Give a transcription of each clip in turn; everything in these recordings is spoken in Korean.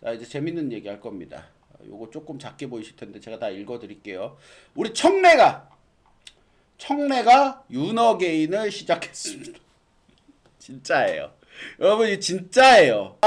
자, 이제 재밌는 얘기 할 겁니다. 요거 조금 작게 보이실 텐데 제가 다 읽어 드릴게요. 우리 청래가 윤어게인을 시작했습니다. 진짜예요. 여러분, 이 진짜예요.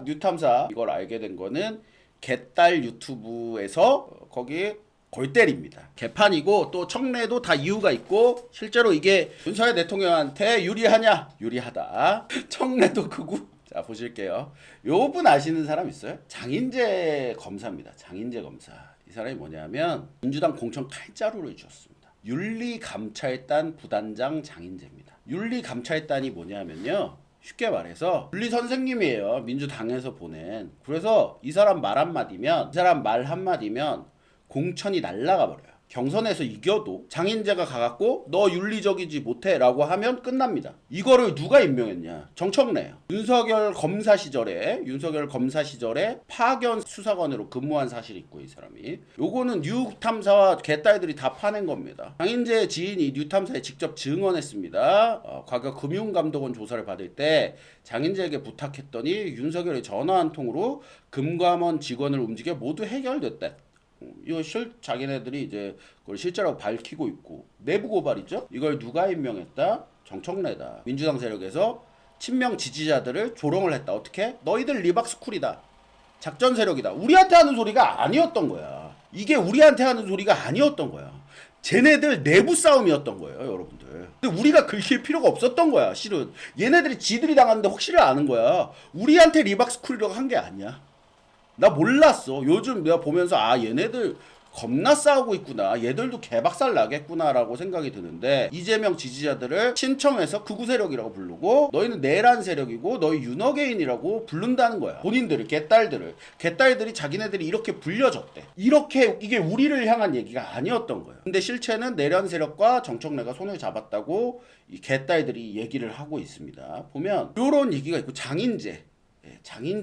뉴탐사 이걸 알게 된 거는 개딸 유튜브에서 거기 골 때립니다. 개판이고 또 청래도 다 이유가 있고 실제로 이게 윤석열 대통령한테 유리하냐? 유리하다. 청래도 크고. 자, 보실게요. 요 분 아시는 사람 있어요? 장인재 검사입니다. 장인재 검사. 이 사람이 뭐냐면 민주당 공천 칼자루를 주었습니다. 윤리감찰단 부단장 장인재입니다. 윤리감찰단이 뭐냐면요, 쉽게 말해서 윤리 선생님이에요. 민주당에서 보낸. 그래서 이 사람 말 한마디면 공천이 날라가 버려요. 경선에서 이겨도 장인재가 가갖고 너 윤리적이지 못해 라고 하면 끝납니다. 이거를 누가 임명했냐? 정청래요. 윤석열 검사 시절에 파견 수사관으로 근무한 사실이 있고, 이 사람이 요거는 뉴탐사와 개딸들이 다 파낸 겁니다. 장인재 지인이 뉴탐사에 직접 증언했습니다. 과거 금융감독원 조사를 받을 때 장인재에게 부탁했더니 윤석열이 전화 한 통으로 금감원 직원을 움직여 모두 해결됐다. 이거 자기네들이 이제 그걸 실제라고 밝히고 있고, 내부 고발이죠. 이걸 누가 임명했다? 정청래다. 민주당 세력에서 친명 지지자들을 조롱을 했다. 어떻게? 너희들 리박스쿨이다. 작전 세력이다. 우리한테 하는 소리가 아니었던 거야. 이게 우리한테 하는 소리가 아니었던 거야. 쟤네들 내부 싸움이었던 거예요, 여러분들. 근데 우리가 긁힐 필요가 없었던 거야, 실은. 얘네들이 지들이 당하는데 혹시를 아는 거야. 우리한테 리박스쿨이라고 한 게 아니야. 나 몰랐어. 요즘 내가 보면서 얘네들 겁나 싸우고 있구나, 얘들도 개박살 나겠구나 라고 생각이 드는데, 이재명 지지자들을 신청해서 극우 세력이라고 부르고 너희는 내란 세력이고 너희 윤어게인이라고 부른다는 거야. 본인들을, 개딸들이 자기네들이 이렇게 불려줬대. 이게 우리를 향한 얘기가 아니었던 거예요. 근데 실체는 내란 세력과 정청래가 손을 잡았다고 이 개딸들이 얘기를 하고 있습니다. 보면 요런 얘기가 있고, 장인재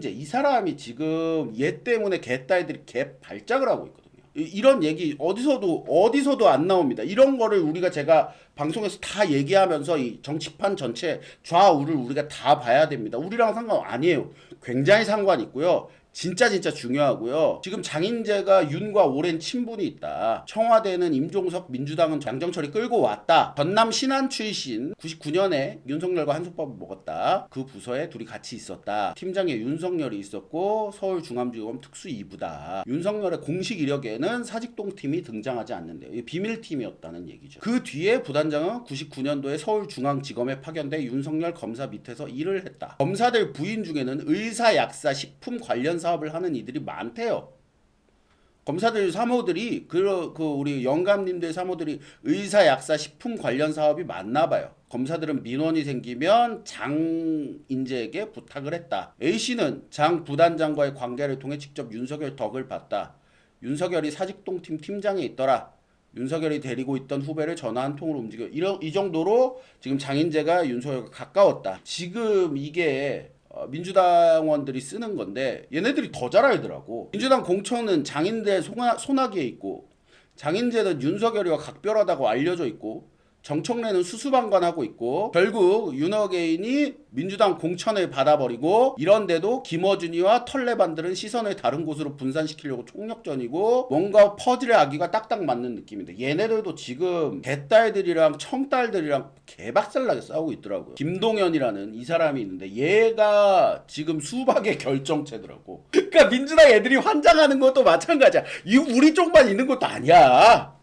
이 사람이 지금 얘 때문에 개딸들이 개 발작을 하고 있거든요. 이런 얘기 어디서도 안 나옵니다. 이런 거를 제가 방송에서 다 얘기하면서 이 정치판 전체 좌우를 우리가 다 봐야 됩니다. 우리랑 상관 아니에요. 굉장히 상관 있고요. 진짜 중요하고요. 지금 장인재가 윤과 오랜 친분이 있다. 청와대는 임종석, 민주당은 양정철이 끌고 왔다. 전남 신안 출신, 99년에 윤석열과 한솥밥을 먹었다. 그 부서에 둘이 같이 있었다. 팀장에 윤석열이 있었고 서울중앙지검 특수 2부다. 윤석열의 공식 이력에는 사직동 팀이 등장하지 않는데요. 이게 비밀팀이었다는 얘기죠. 그 뒤에 부단장은 99년도에 서울중앙지검에 파견돼 윤석열 검사 밑에서 일을 했다. 검사들 부인 중에는 의사, 약사, 식품 관련 사업을 하는 이들이 많대요. 검사들 사모들이 우리 영감님들 사모들이 의사, 약사, 식품 관련 사업이 많나 봐요. 검사들은 민원이 생기면 장인재에게 부탁을 했다. A씨는 장 부단장과의 관계를 통해 직접 윤석열 덕을 봤다. 윤석열이 사직동 팀 팀장에 있더라. 윤석열이 데리고 있던 후배를 전화 한 통으로 움직여. 이 정도로 지금 장인재가 윤석열과 가까웠다. 지금 이게 민주당원들이 쓰는 건데 얘네들이 더 잘 알더라고. 민주당 공천은 장인재 손아귀에 있고, 장인재는 윤석열이와 각별하다고 알려져 있고, 정청래는 수수방관하고 있고, 결국 윤어게인이 민주당 공천을 받아버리고, 이런데도 김어준이와 털레반들은 시선을 다른 곳으로 분산시키려고 총력전이고, 뭔가 퍼즐의 아기가 딱딱 맞는 느낌인데, 얘네들도 지금 개딸들이랑 청딸들이랑 개박살나게 싸우고 있더라고요. 김동연이라는 이 사람이 있는데 얘가 지금 수박의 결정체더라고. 그러니까 민주당 애들이 환장하는 것도 마찬가지야. 이거 우리 쪽만 있는 것도 아니야.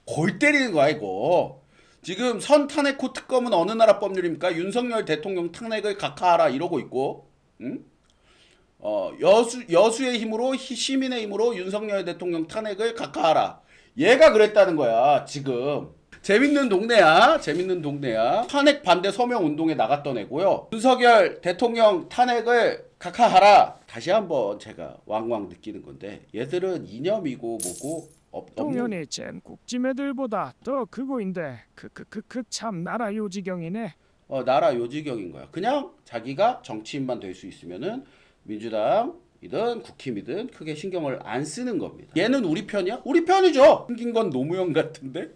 골 때리는 거야 이거. 지금 선탄핵후 특검은 어느 나라 법률입니까? 윤석열 대통령 탄핵을 각하하라 이러고 있고, 응? 여수의 힘으로, 시민의 힘으로 윤석열 대통령 탄핵을 각하하라. 얘가 그랬다는 거야 지금. 재밌는 동네야. 탄핵 반대 서명 운동에 나갔던 애고요. 윤석열 대통령 탄핵을 각하하라. 다시 한번 제가 왕왕 느끼는 건데, 얘들은 이념이고 뭐고 동현이 쟨 국짐애들보다 더 크고인데 참 나라 요지경이네. 나라 요지경인 거야. 그냥 자기가 정치인만 될 수 있으면은 민주당이든 국힘이든 크게 신경을 안 쓰는 겁니다. 얘는 우리 편이야? 우리 편이죠. 생긴 건 노무현 같은데.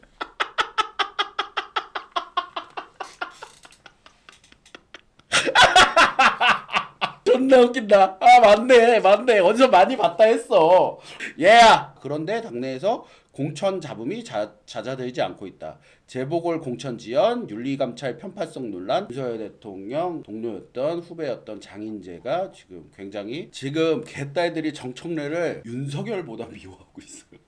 존나 존나 웃긴다. 아 맞네. 어디서 많이 봤다 했어. 얘야. 그런데 당내에서 공천 잡음이 잦아들지 않고 있다. 재보궐 공천 지연, 윤리감찰 편파성 논란, 윤석열 대통령 동료였던 후배였던 장인재가 지금 굉장히 지금 개딸들이 정청래를 윤석열보다 미워하고 있어요.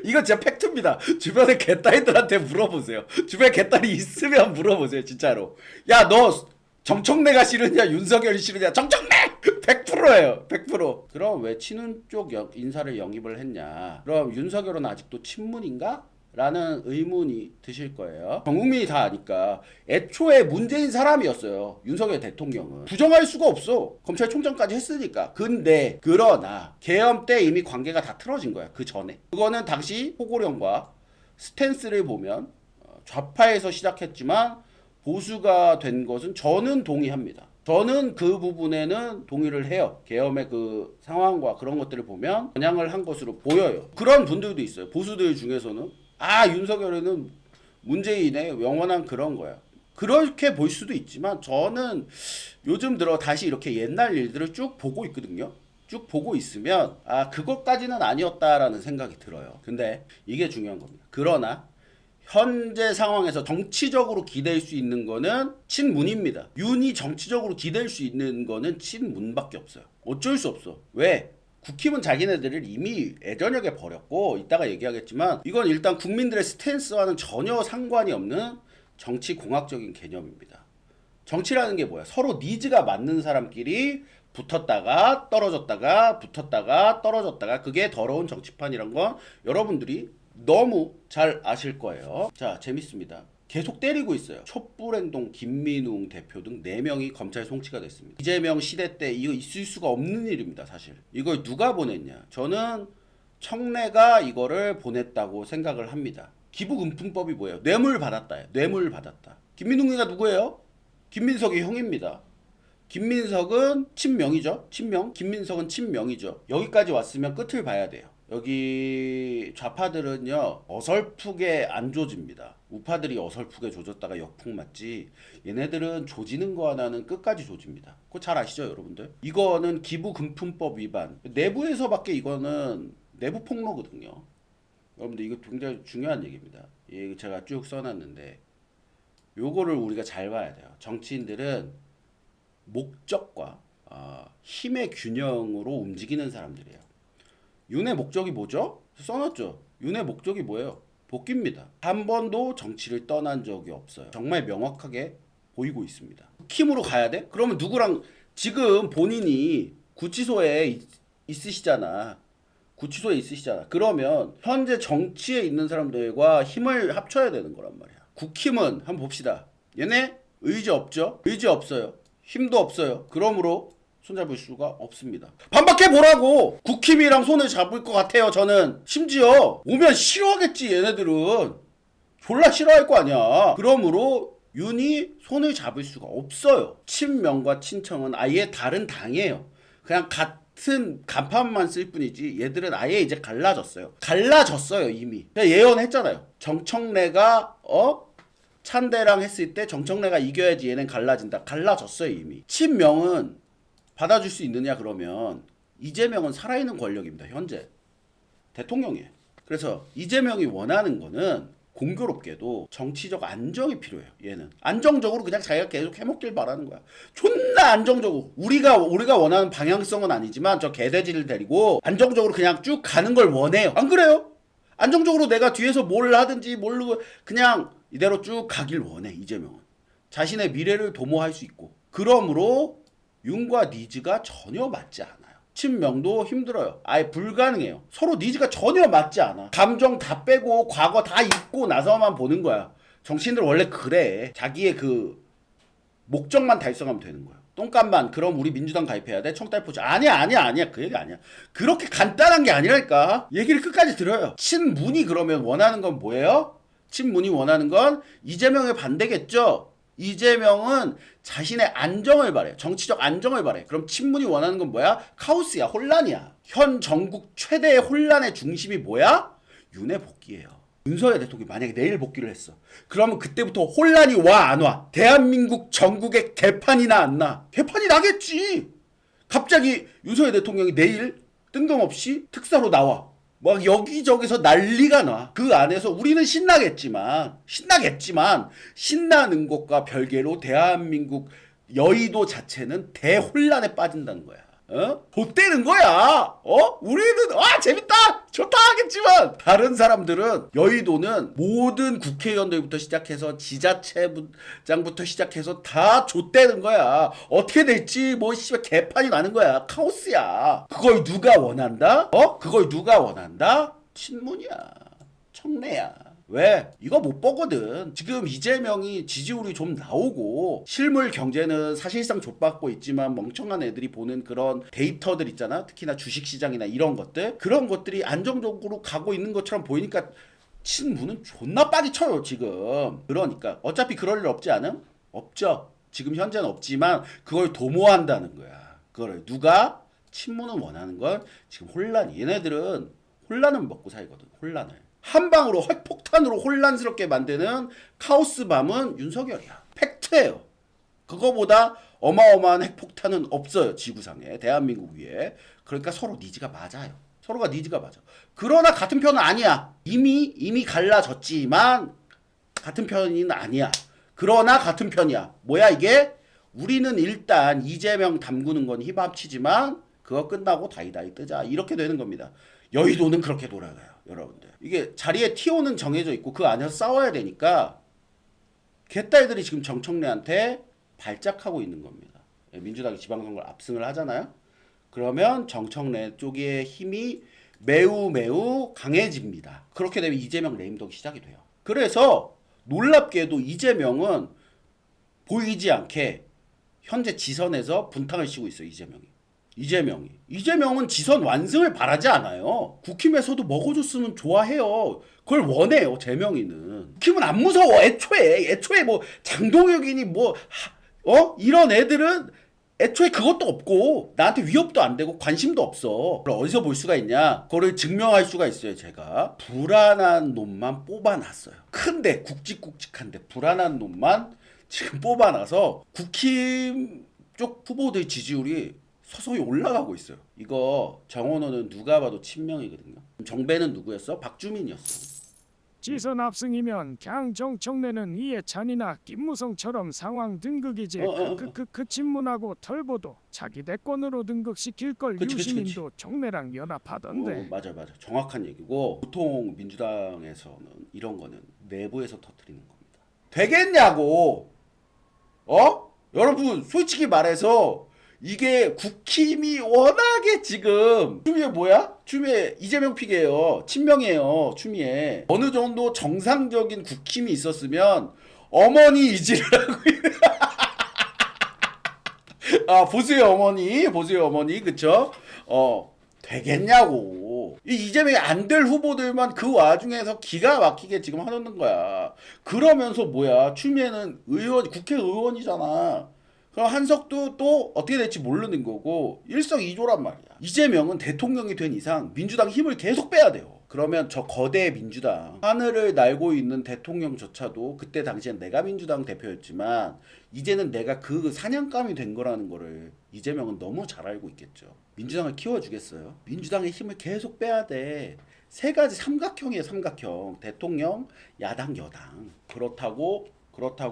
이거 진짜 팩트입니다. 주변에 개딸들한테 물어보세요. 주변에 개딸이 있으면 물어보세요. 진짜로. 야, 너 정청래가 싫으냐 윤석열이 싫으냐? 정청래! 100%예요. 100%. 그럼 왜 친윤 쪽 인사를 영입을 했냐? 그럼 윤석열은 아직도 친문인가? 라는 의문이 드실 거예요. 전 국민이 다 아니까. 애초에 문재인 사람이었어요. 윤석열 대통령은. 부정할 수가 없어. 검찰총장까지 했으니까. 근데 그러나 계엄 때 이미 관계가 다 틀어진 거야. 그 전에. 그거는 당시 호고령과 스탠스를 보면 좌파에서 시작했지만 보수가 된 것은 저는 동의합니다. 저는 그 부분에는 동의를 해요. 계엄의 그 상황과 그런 것들을 보면 겨냥을 한 것으로 보여요. 그런 분들도 있어요. 보수들 중에서는 윤석열은 문재인의 영원한 그런 거야. 그렇게 볼 수도 있지만 저는 요즘 들어 다시 이렇게 옛날 일들을 쭉 보고 있거든요. 쭉 보고 있으면 그것까지는 아니었다라는 생각이 들어요. 근데 이게 중요한 겁니다. 그러나 현재 상황에서 정치적으로 기댈 수 있는 거는 친문입니다. 윤이 정치적으로 기댈 수 있는 거는 친문밖에 없어요. 어쩔 수 없어. 왜? 국힘은 자기네들을 이미 예전역에 버렸고 이따가 얘기하겠지만 이건 일단 국민들의 스탠스와는 전혀 상관이 없는 정치 공학적인 개념입니다. 정치라는 게 뭐야? 서로 니즈가 맞는 사람끼리 붙었다가 떨어졌다가 붙었다가 떨어졌다가 그게 더러운 정치판이란 건 여러분들이 너무 잘 아실 거예요. 자, 재밌습니다. 계속 때리고 있어요. 촛불행동 김민웅 대표 등 4명이 검찰 송치가 됐습니다. 이재명 시대 때 이거 있을 수가 없는 일입니다. 사실 이걸 누가 보냈냐? 저는 청래가 이거를 보냈다고 생각을 합니다. 기부금품법이 뭐예요? 뇌물 받았다. 뇌물 받았다. 김민웅이가 누구예요? 김민석이 형입니다. 김민석은 친명이죠. 친명. 김민석은 친명이죠. 여기까지 왔으면 끝을 봐야 돼요. 여기 좌파들은요 어설프게 안 조집니다. 우파들이 어설프게 조졌다가 역풍 맞지 얘네들은 조지는 거 하나는 끝까지 조집니다. 그거 잘 아시죠 여러분들? 이거는 기부금품법 위반. 내부에서밖에 이거는 내부 폭로거든요. 여러분들 이거 굉장히 중요한 얘기입니다. 이거 제가 쭉 써놨는데 요거를 우리가 잘 봐야 돼요. 정치인들은 목적과 힘의 균형으로 움직이는 사람들이에요. 윤의 목적이 뭐죠? 써놨죠. 윤의 목적이 뭐예요? 복귀입니다. 한 번도 정치를 떠난 적이 없어요. 정말 명확하게 보이고 있습니다. 킴으로 가야 돼? 그러면 누구랑 지금 본인이 구치소에 있으시잖아. 구치소에 있으시잖아. 그러면 현재 정치에 있는 사람들과 힘을 합쳐야 되는 거란 말이야. 국힘은 한번 봅시다. 얘네 의지 없죠? 의지 없어요. 힘도 없어요. 그러므로 손잡을 수가 없습니다. 반박해 보라고. 국힘이랑 손을 잡을 것 같아요. 저는 심지어 오면 싫어하겠지. 얘네들은 졸라 싫어할 거 아니야. 그러므로 윤이 손을 잡을 수가 없어요. 친명과 친청은 아예 다른 당이에요. 그냥 같은 간판만 쓸 뿐이지 얘들은 아예 이제 갈라졌어요 이미. 예언했잖아요. 정청래가 찬대랑 했을 때 정청래가 이겨야지 얘는 갈라진다. 갈라졌어요 이미. 친명은 받아줄 수 있느냐 그러면 이재명은 살아있는 권력입니다. 현재 대통령이에요. 그래서 이재명이 원하는 거는 공교롭게도 정치적 안정이 필요해요. 얘는 안정적으로 그냥 자기가 계속 해먹길 바라는 거야. 존나 안정적으로 우리가 원하는 방향성은 아니지만 저 개돼지를 데리고 안정적으로 그냥 쭉 가는 걸 원해요. 안 그래요? 안정적으로 내가 뒤에서 뭘 하든지 모르고 그냥 이대로 쭉 가길 원해. 이재명은 자신의 미래를 도모할 수 있고 그러므로 윤과 니즈가 전혀 맞지 않아요. 친명도 힘들어요. 아예 불가능해요. 서로 니즈가 전혀 맞지 않아. 감정 다 빼고 과거 다 잊고 나서만 보는 거야. 정치인들 원래 그래. 자기의 그 목적만 달성하면 되는 거야. 똥값만 그럼 우리 민주당 가입해야 돼? 청달포지 아니야 그 얘기 아니야. 그렇게 간단한 게 아니라니까. 얘기를 끝까지 들어요. 친문이 그러면 원하는 건 뭐예요? 친문이 원하는 건 이재명의 반대겠죠. 이재명은 자신의 안정을 바래. 정치적 안정을 바래. 그럼 친문이 원하는 건 뭐야? 카오스야. 혼란이야. 현 전국 최대의 혼란의 중심이 뭐야? 윤의 복귀예요. 윤석열 대통령이 만약에 내일 복귀를 했어. 그러면 그때부터 혼란이 와 안 와? 대한민국 전국에 개판이나 안 나? 개판이 나겠지. 갑자기 윤석열 대통령이 내일 뜬금없이 특사로 나와. 막 여기저기서 난리가 나. 그 안에서 우리는 신나겠지만 신나는 것과 별개로 대한민국 여의도 자체는 대혼란에 빠진다는 거야. 좆되는 거야. 우리는 재밌다 좋다 하겠지만 다른 사람들은 여의도는 모든 국회의원들부터 시작해서 지자체장부터 시작해서 다 좆되는 거야. 어떻게 될지 뭐 씨발 개판이 나는 거야. 카오스야. 그걸 누가 원한다? 그걸 누가 원한다? 친문이야. 청래야. 왜? 이거 못 보거든. 지금 이재명이 지지율이 좀 나오고 실물 경제는 사실상 좆받고 있지만 멍청한 애들이 보는 그런 데이터들 있잖아. 특히나 주식시장이나 이런 것들. 그런 것들이 안정적으로 가고 있는 것처럼 보이니까 친문은 존나 빠지 쳐요 지금. 그러니까 어차피 그럴 일 없지 않음? 없죠. 지금 현재는 없지만 그걸 도모한다는 거야. 그걸 누가? 친문은 원하는 건 지금 혼란. 얘네들은 혼란을 먹고 살거든. 혼란을. 한 방으로 핵폭탄으로 혼란스럽게 만드는 카오스밤은 윤석열이야. 팩트예요. 그거보다 어마어마한 핵폭탄은 없어요. 지구상에. 대한민국 위에. 그러니까 서로 니즈가 맞아요. 서로가 니즈가 맞아. 그러나 같은 편은 아니야. 이미 갈라졌지만 같은 편은 아니야. 그러나 같은 편이야. 뭐야 이게? 우리는 일단 이재명 담그는 건 힙합치지만 그거 끝나고 다이다이 뜨자. 이렇게 되는 겁니다. 여의도는 그렇게 돌아가요. 여러분들. 이게 자리에 티오는 정해져 있고 그 안에서 싸워야 되니까 개딸들이 지금 정청래한테 발작하고 있는 겁니다. 민주당이 지방선거를 압승을 하잖아요. 그러면 정청래 쪽의 힘이 매우 강해집니다. 그렇게 되면 이재명 레임덕이 시작이 돼요. 그래서 놀랍게도 이재명은 보이지 않게 현재 지선에서 분탕을 씌고 있어요. 이재명은 지선 완승을 바라지 않아요. 국힘에서도 먹어줬으면 좋아해요. 그걸 원해요. 재명이는. 국힘은 안 무서워. 애초에 뭐 장동혁이니 이런 애들은 애초에 그것도 없고 나한테 위협도 안 되고 관심도 없어. 그걸 어디서 볼 수가 있냐? 그거를 증명할 수가 있어요. 제가 불안한 놈만 뽑아놨어요. 큰데 굵직굵직한데 불안한 놈만 지금 뽑아놔서 국힘 쪽 후보들 지지율이 서서히 올라가고 있어요. 이거 정원호는 누가 봐도 친명이거든요. 정배는 누구였어? 박주민이었어. 지선 압승이면 그냥 정청래는 이해찬이나 김무성처럼 상황 등극이지. 그 친문하고 털보도 자기 대권으로 등극시킬 걸. 그치. 유시민도 청래랑 연합하던데. 맞아. 정확한 얘기고 보통 민주당에서는 이런 거는 내부에서 터뜨리는 겁니다. 되겠냐고. 여러분 솔직히 말해서 이게 국힘이 워낙에 지금 추미애 뭐야? 추미애 이재명 픽이에요. 친명이에요. 추미애. 어느 정도 정상적인 국힘이 있었으면 어머니 이지를 하고 보수의 어머니 그쵸? 되겠냐고. 이재명이 안 될 후보들만 그 와중에서 기가 막히게 지금 하는 거야. 그러면서 뭐야? 추미애는 국회의원이잖아. 그럼 한석도 또 어떻게 될지 모르는 거고 일석이조란 말이야. 이재명은 대통령이 된 이상 민주당 힘을 계속 빼야 돼요. 그러면 저 거대 민주당 하늘을 날고 있는 대통령조차도 그때 당시엔 내가 민주당 대표였지만 이제는 내가 그 사냥감이 된 거라는 거를 이재명은 너무 잘 알고 있겠죠. 민주당을 키워주겠어요? 민주당의 힘을 계속 빼야 돼. 세 가지 삼각형이에요. 삼각형. 대통령, 야당, 여당. 그렇다고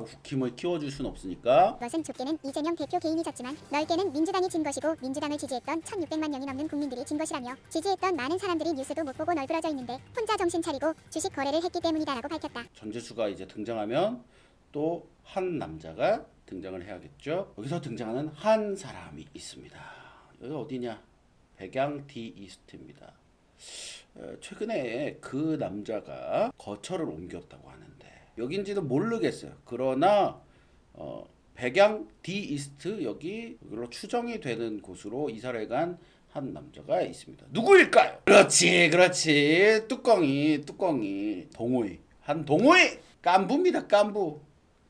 국힘을 키워줄 순 없으니까. 그것은 좁게는 이재명 대표 개인이 졌지만 넓게는 민주당이 진 것이고 민주당을 지지했던 1600만 명이 넘는 국민들이 진 것이라며 지지했던 많은 사람들이 뉴스도 못 보고 널브러져 있는데 혼자 정신 차리고 주식 거래를 했기 때문이다라고 밝혔다. 전재수가 이제 등장하면 또 한 남자가 등장을 해야겠죠. 여기서 등장하는 한 사람이 있습니다. 여기 어디냐? 백양 디 이스트입니다. 최근에 그 남자가 거처를 옮겼다고 하는데 여긴지는 모르겠어요. 그러나 백양 디 이스트 여기로 추정이 되는 곳으로 이사를 간 한 남자가 있습니다. 누구일까요? 그렇지. 뚜껑이 동호이 한동호이 깐부입니다.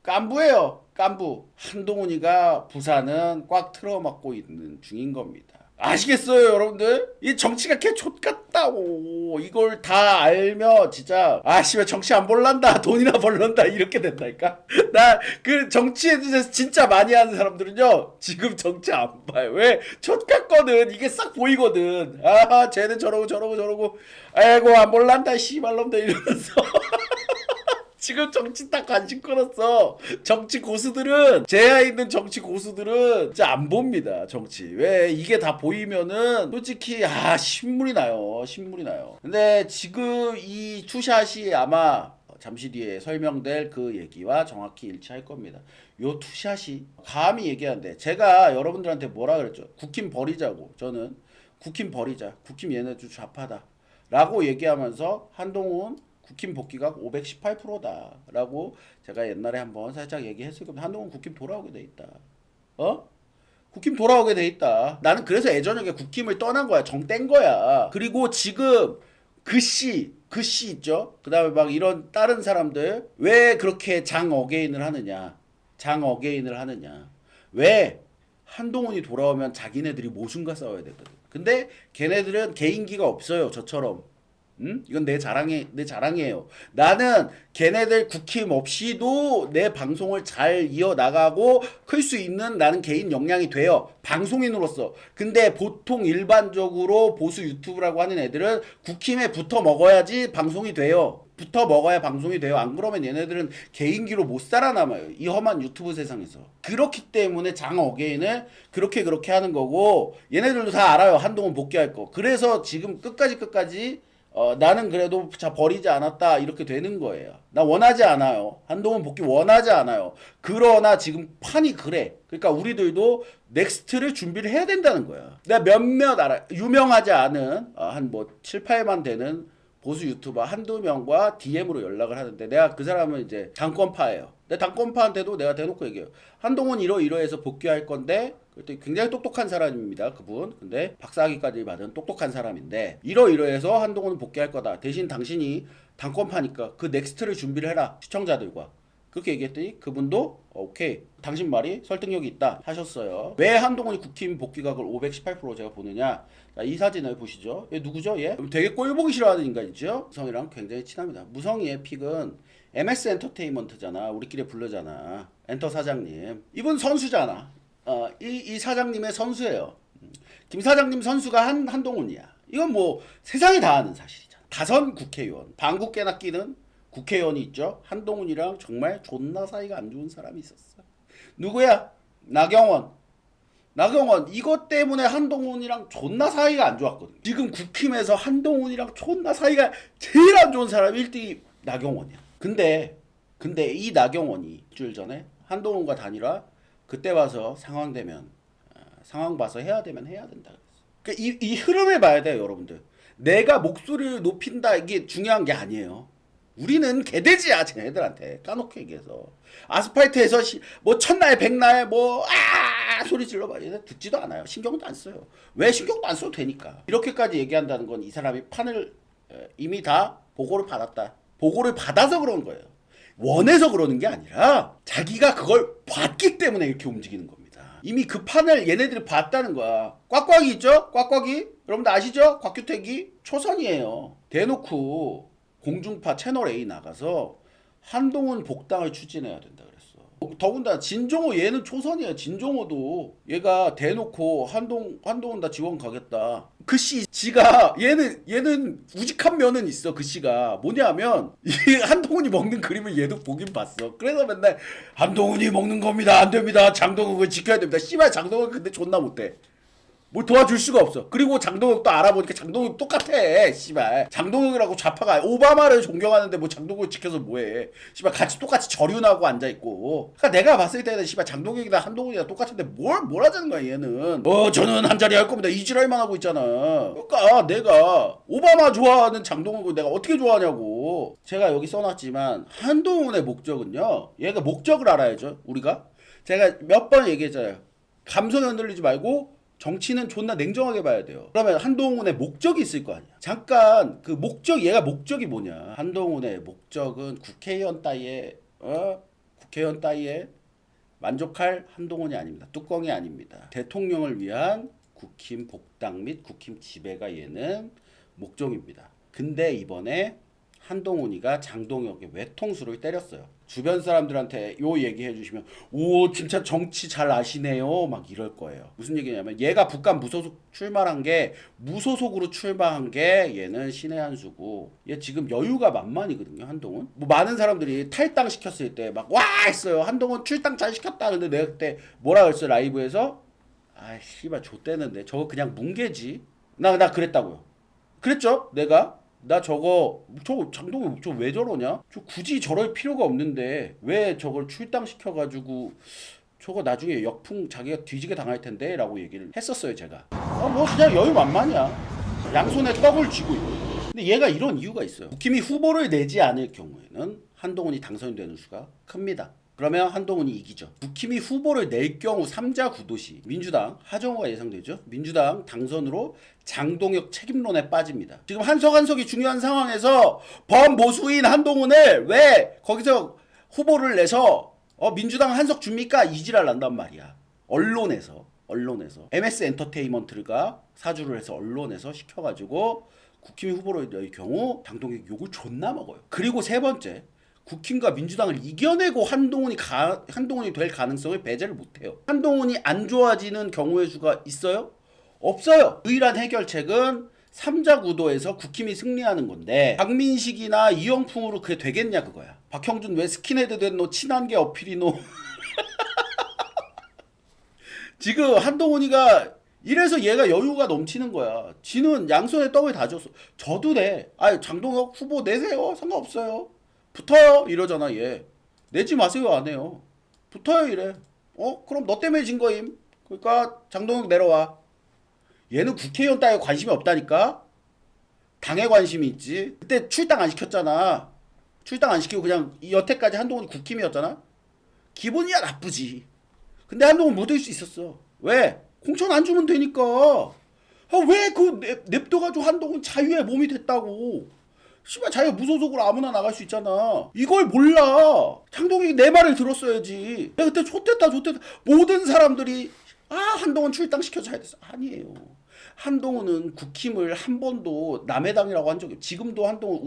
깐부예요. 깐부 한동훈이가 부산은 꽉 틀어막고 있는 중인 겁니다. 아시겠어요, 여러분들? 이 정치가 개 족같다고. 이걸 다 알면 진짜 씨발 정치 안 볼란다, 돈이나 벌란다 이렇게 된다니까. 나 그 정치에 대해서 진짜 많이 하는 사람들은요 지금 정치 안 봐요. 왜? 족같거든. 이게 싹 보이거든. 쟤는 저러고 아이고 안 볼란다 씨발놈들 이러면서. 지금 정치 딱 관심 끌었어. 정치 고수들은, 제야 있는 정치 고수들은 진짜 안 봅니다, 정치. 왜? 이게 다 보이면은 솔직히 신물이 나요. 신물이 나요. 근데 지금 이 투샷이 아마 잠시 뒤에 설명될 그 얘기와 정확히 일치할 겁니다. 요 투샷이 감히 얘기하는데 제가 여러분들한테 뭐라 그랬죠? 국힘 버리자고. 저는 국힘 버리자. 국힘 얘네들 좌파다. 라고 얘기하면서 한동훈 국힘 복귀가 518%다 라고 제가 옛날에 한번 살짝 얘기했을 겁니다. 한동훈 국힘 돌아오게 돼 있다. 국힘 돌아오게 돼 있다. 나는 그래서 예전에 국힘을 떠난 거야. 정 뗀 거야. 그리고 지금 그 씨 있죠? 그 다음에 막 이런 다른 사람들 왜 그렇게 장 어게인을 하느냐. 왜? 한동훈이 돌아오면 자기네들이 모순과 싸워야 되거든. 근데 걔네들은 개인기가 없어요. 저처럼. 이건 내 자랑이에요. 나는 걔네들 국힘 없이도 내 방송을 잘 이어나가고 클 수 있는 나는 개인 역량이 돼요. 방송인으로서. 근데 보통 일반적으로 보수 유튜브라고 하는 애들은 국힘에 붙어 먹어야지 방송이 돼요. 붙어 먹어야 방송이 돼요. 안 그러면 얘네들은 개인기로 못 살아남아요. 이 험한 유튜브 세상에서. 그렇기 때문에 장 어게인을 그렇게 하는 거고, 얘네들도 다 알아요. 한동훈 복귀할 거. 그래서 지금 끝까지 나는 그래도 버리지 않았다 이렇게 되는 거예요. 나 원하지 않아요. 한동훈 복귀 원하지 않아요. 그러나 지금 판이 그래. 그러니까 우리들도 넥스트를 준비를 해야 된다는 거야. 내가 몇몇 유명하지 않은 한 7, 8만 되는 보수 유튜버 한두 명과 DM으로 연락을 하는데, 내가 그 사람은 이제 당권파예요. 근데 당권파한테도 내가 대놓고 얘기해요. 한동훈 이러이러해서 복귀할 건데, 그때 굉장히 똑똑한 사람입니다, 그분. 근데 박사학위까지 받은 똑똑한 사람인데, 이러이러해서 한동훈은 복귀할 거다. 대신 당신이 당권파니까 그 넥스트를 준비를 해라, 시청자들과. 그렇게 얘기했더니 그분도 오케이, 당신 말이 설득력이 있다 하셨어요. 왜 한동훈이 국힘 복귀각을 518% 제가 보느냐. 자, 이 사진을 보시죠. 얘 누구죠? 얘 되게 꼴보기 싫어하는 인간이죠. 무성이랑 굉장히 친합니다. 무성이의 픽은 MS 엔터테인먼트잖아. 우리끼리 부르잖아. 엔터 사장님. 이분 선수잖아. 이 사장님의 선수예요. 김 사장님 선수가 한동훈이야. 이건 뭐 세상이 다 아는 사실이잖아. 다선 국회의원, 방귀깨나 끼는 국회의원이 있죠. 한동훈이랑 정말 존나 사이가 안 좋은 사람이 있었어. 누구야? 나경원. 이것 때문에 한동훈이랑 존나 사이가 안 좋았거든. 지금 국힘에서 한동훈이랑 존나 사이가 제일 안 좋은 사람이 1등이 나경원이야. 근데 이 나경원이 일주일 전에 한동훈과 단일화 그때 와서 상황 봐서 해야 되면 해야 된다 그랬어. 그러니까 이 흐름을 봐야 돼요, 여러분들. 내가 목소리를 높인다 이게 중요한 게 아니에요. 우리는 개돼지야, 쟤네들한테 까놓고 얘기해서. 아스팔트에서 뭐 천나에 백나에 소리 질러봐. 얘네 듣지도 않아요. 신경도 안 써요. 왜? 신경도 안 써도 되니까. 이렇게까지 얘기한다는 건 이 사람이 판을 이미 다 보고를 받았다. 보고를 받아서 그런 거예요. 원해서 그러는 게 아니라 자기가 그걸 봤기 때문에 이렇게 움직이는 겁니다. 이미 그 판을 얘네들이 봤다는 거야. 꽉꽉이 있죠? 꽉꽉이? 여러분들 아시죠? 곽규택이 초선이에요. 대놓고 공중파 채널 A 나가서 한동훈 복당을 추진해야 된다 그랬어. 더군다나 진종호, 얘는 초선이야. 진종호도 얘가 대놓고 한동훈 다 지원 가겠다. 그 씨 지가 얘는 우직한 면은 있어. 그 씨가 뭐냐면 이 한동훈이 먹는 그림을 얘도 보긴 봤어. 그래서 맨날 한동훈이 먹는 겁니다. 안 됩니다. 장동혁을 지켜야 됩니다. 씨발 장동혁 근데 존나 못해. 뭘 도와줄 수가 없어. 그리고 장동혁도 알아보니까 장동혁 똑같아. 씨발. 장동혁이라고 좌파가 오바마를 존경하는데 뭐 장동혁 지켜서 뭐해. 씨발 같이 똑같이 저륜하고 앉아있고. 그러니까 내가 봤을 때는 씨발 장동혁이나 한동훈이나 똑같은데 뭘 하자는 거야 얘는. 저는 한 자리 할 겁니다. 이 지랄만 하고 있잖아. 그러니까 내가 오바마 좋아하는 장동혁을 내가 어떻게 좋아하냐고. 제가 여기 써놨지만 한동훈의 목적은요. 얘가 목적을 알아야죠. 우리가. 제가 몇 번 얘기했잖아요. 감성에 흔들리지 말고 정치는 존나 냉정하게 봐야 돼요. 그러면 한동훈의 목적이 있을 거 아니야. 잠깐 그 얘가 목적이 뭐냐. 한동훈의 목적은 국회의원 따위에 만족할 한동훈이 아닙니다. 뚜껑이 아닙니다. 대통령을 위한 국힘 복당 및 국힘 지배가 얘는 목적입니다. 근데 이번에 한동훈이가 장동혁의 외통수를 때렸어요. 주변 사람들한테 요 얘기해 주시면 오 진짜 정치 잘 아시네요 막 이럴 거예요. 무슨 얘기냐면 얘가 북한 무소속 출마한 게 무소속으로 출마한 게 얘는 신의 한 수고 얘 지금 여유가 만만이거든요. 한동훈 뭐 많은 사람들이 탈당 시켰을 때 막 와 했어요. 한동훈 출당 잘 시켰다. 근데 내가 그때 뭐라 그랬어 라이브에서 아 씨발 좆대는데 저거 그냥 뭉개지. 나 그랬다고요. 그랬죠 내가. 나 저거 장동혁 저 왜 저러냐? 저 굳이 저럴 필요가 없는데 왜 저걸 출당시켜가지고 저거 나중에 역풍 자기가 뒤지게 당할 텐데 라고 얘기를 했었어요 제가. 뭐 그냥 여유 만만이야. 양손에 떡을 쥐고 있고. 근데 얘가 이런 이유가 있어요. 국힘이 후보를 내지 않을 경우에는 한동훈이 당선이 되는 수가 큽니다. 그러면 한동훈이 이기죠. 국힘이 후보를 낼 경우 3자 구도시 민주당 하정우가 예상되죠. 민주당 당선으로 장동혁 책임론에 빠집니다. 지금 한석이 중요한 상황에서 범보수인 한동훈을 왜 거기서 후보를 내서 민주당 한석 줍니까? 이지랄 난단 말이야. 언론에서 MS 엔터테인먼트가 사주를 해서 언론에서 시켜가지고 국힘이 후보를 낼 경우 장동혁 욕을 존나 먹어요. 그리고 세 번째 국힘과 민주당을 이겨내고 한동훈이 될 가능성을 배제를 못해요. 한동훈이 안 좋아지는 경우의 수가 있어요? 없어요. 유일한 해결책은 3자 구도에서 국힘이 승리하는 건데 박민식이나 이영풍으로 그게 되겠냐 그거야. 박형준 왜 스킨헤드 된 너 친한 게 어필이노. 지금 한동훈이가 이래서 얘가 여유가 넘치는 거야. 지는 양손에 떡을 다 줬어. 저도 돼. 장동혁 후보 내세요. 상관없어요. 붙어요 이러잖아 얘. 내지 마세요 안 해요. 붙어요 이래. 그럼 너 때문에 진 거임. 그러니까 장동혁 내려와. 얘는 국회의원 따위에 관심이 없다니까. 당에 관심이 있지. 그때 출당 안 시켰잖아. 출당 안 시키고 그냥 여태까지 한동훈이 국힘이었잖아. 기분이야 나쁘지. 근데 한동훈 못 될 수 있었어. 왜? 공천 안 주면 되니까. 왜 그 냅둬가지고 한동훈 자유의 몸이 됐다고. 씨발 자기가 무소속으로 아무나 나갈 수 있잖아. 이걸 몰라. 장동혁이 내 말을 들었어야지. 내가 그때 좋댔다 모든 사람들이 한동훈 출당시켜서 잘 됐어. 아니에요. 한동훈은 국힘을 한 번도 남의 당이라고 한 적이 없어요. 지금도 한동훈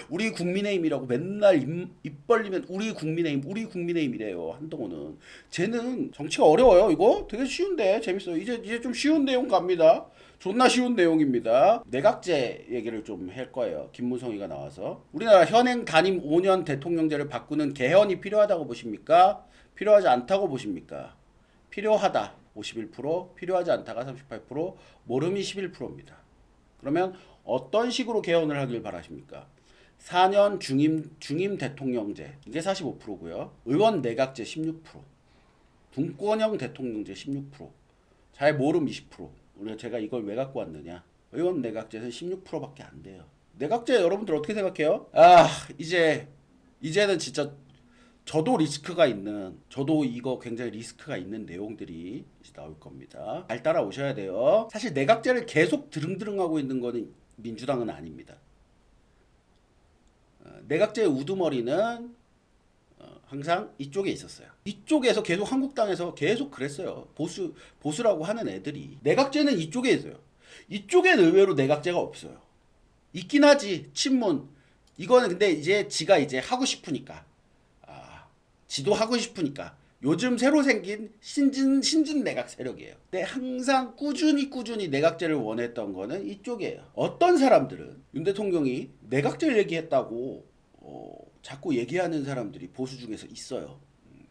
우리 국민의힘이라고 맨날 입 벌리면 우리 국민의힘이래요. 한동훈은. 쟤는 정치가 어려워요. 이거 되게 쉬운데 재밌어요. 이제 좀 쉬운 내용 갑니다. 존나 쉬운 내용입니다. 내각제 얘기를 좀 할 거예요. 김무성이가 나와서. 우리나라 현행 단임 5년 대통령제를 바꾸는 개헌이 필요하다고 보십니까? 필요하지 않다고 보십니까? 필요하다 51%, 필요하지 않다가 38%, 모름이 11%입니다. 그러면 어떤 식으로 개헌을 하길 바라십니까? 4년 중임 대통령제 이게 45%고요. 의원 내각제 16%, 분권형 대통령제 16%, 잘 모름 20%. 우리가 제가 이걸 왜 갖고 왔느냐? 의원 내각제는 16%밖에 안 돼요. 내각제 여러분들 어떻게 생각해요? 이제는 진짜 저도 이거 굉장히 리스크가 있는 내용들이 이제 나올 겁니다. 잘 따라오셔야 돼요. 사실 내각제를 계속 드릉드릉하고 있는 거는 민주당은 아닙니다. 내각제의 우두머리는 항상 이쪽에 있었어요. 이쪽에서 계속 한국당에서 계속 그랬어요. 보수라고 하는 애들이. 내각제는 이쪽에 있어요. 이쪽엔 의외로 내각제가 없어요. 있긴 하지. 친문. 이거는 근데 이제 지가 이제 하고 싶으니까. 지도 하고 싶으니까. 요즘 새로 생긴 신진 내각 세력이에요. 근데 항상 꾸준히 내각제를 원했던 거는 이쪽이에요. 어떤 사람들은 윤 대통령이 내각제를 얘기했다고 자꾸 얘기하는 사람들이 보수 중에서 있어요.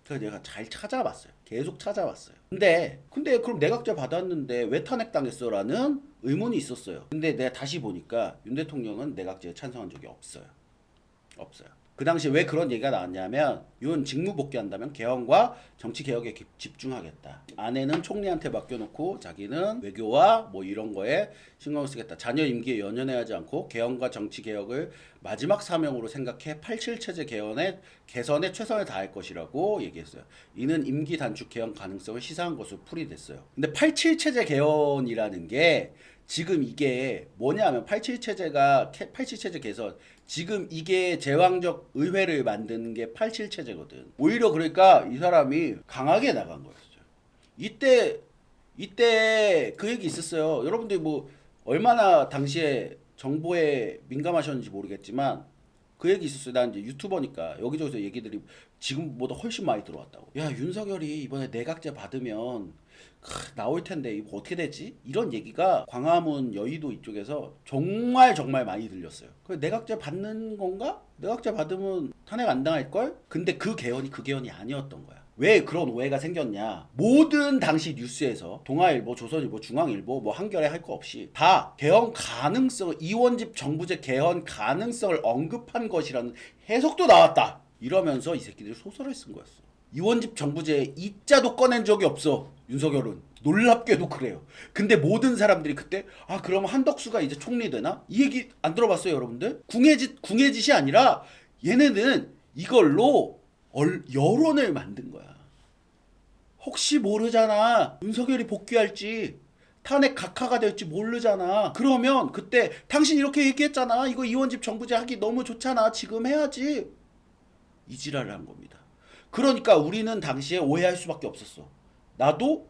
그래서 내가 잘 찾아봤어요. 계속 찾아봤어요. 근데 그럼 내각제 받았는데 왜 탄핵당했어? 라는 의문이 있었어요. 근데 내가 다시 보니까 윤 대통령은 내각제에 찬성한 적이 없어요. 그 당시에 왜 그런 얘기가 나왔냐면 윤 직무 복귀한다면 개헌과 정치개혁에 집중하겠다. 아내는 총리한테 맡겨놓고 자기는 외교와 뭐 이런 거에 신경을 쓰겠다. 자녀 임기에 연연해하지 않고 개헌과 정치개혁을 마지막 사명으로 생각해 87체제 개선에 최선을 다할 것이라고 얘기했어요. 이는 임기 단축 개헌 가능성을 시사한 것으로 풀이됐어요. 근데 87체제 개헌이라는 게 지금 이게 뭐냐면 87체제 개선 지금 이게 제왕적 의회를 만드는 게 87체제거든. 오히려 그러니까 이 사람이 강하게 나간 거였어요. 이때 이때 그 얘기 있었어요. 여러분들 뭐 얼마나 당시에 정보에 민감하셨는지 모르겠지만 그 얘기 있었어요. 난 이제 유튜버니까 여기저기서 얘기들이 지금보다 훨씬 많이 들어왔다고. 야, 윤석열이 이번에 내각제 받으면 나올 텐데 이거 어떻게 되지? 이런 얘기가 광화문 여의도 이쪽에서 정말 많이 들렸어요. 그 내각제 받는 건가? 내각제 받으면 탄핵 안 당할 걸? 근데 그 개헌이 아니었던 거야. 왜 그런 오해가 생겼냐? 모든 당시 뉴스에서 동아일보, 조선일보, 중앙일보, 뭐 한겨레 할 거 없이 다 개헌 가능성을, 이원집 정부제 개헌 가능성을 언급한 것이라는 해석도 나왔다. 이러면서 이 새끼들이 소설을 쓴 거였어. 이원집 정부제 이자도 꺼낸 적이 없어. 윤석열은. 놀랍게도 그래요. 근데 모든 사람들이 그때 그럼 한덕수가 이제 총리 되나? 이 얘기 안 들어봤어요, 여러분들? 궁예짓이 아니라 얘네는 이걸로 여론을 만든 거야. 혹시 모르잖아. 윤석열이 복귀할지 탄핵 각하가 될지 모르잖아. 그러면 그때 당신 이렇게 얘기했잖아. 이거 이원집 정부제 하기 너무 좋잖아. 지금 해야지. 이 지랄을 한 겁니다. 그러니까 우리는 당시에 오해할 수밖에 없었어. 나도